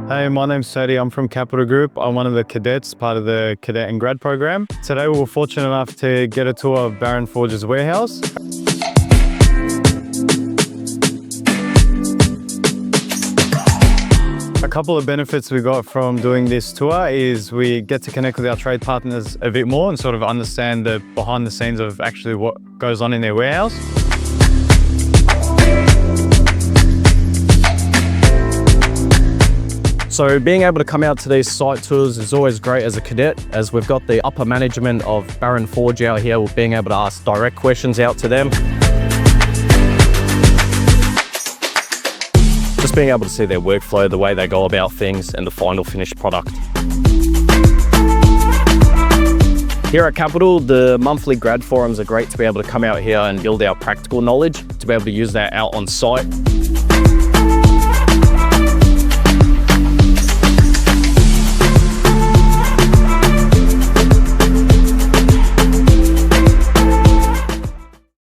Hey, my name's Sadie. I'm from Kapitol Group. I'm one of the cadets, part of the cadet and grad program. Today we were fortunate enough to get a tour of Baron Forge's warehouse. A couple of benefits we got from doing this tour is we get to connect with our trade partners a bit more and sort of understand the behind the scenes of actually what goes on in their warehouse. So being able to come out to these site tours is always great as a cadet, as we've got the upper management of Baron Forge out here, being able to ask direct questions out to them. Just being able to see their workflow, the way they go about things, and the final finished product. Here at Kapitol, the monthly grad forums are great to be able to come out here and build our practical knowledge, to be able to use that out on site.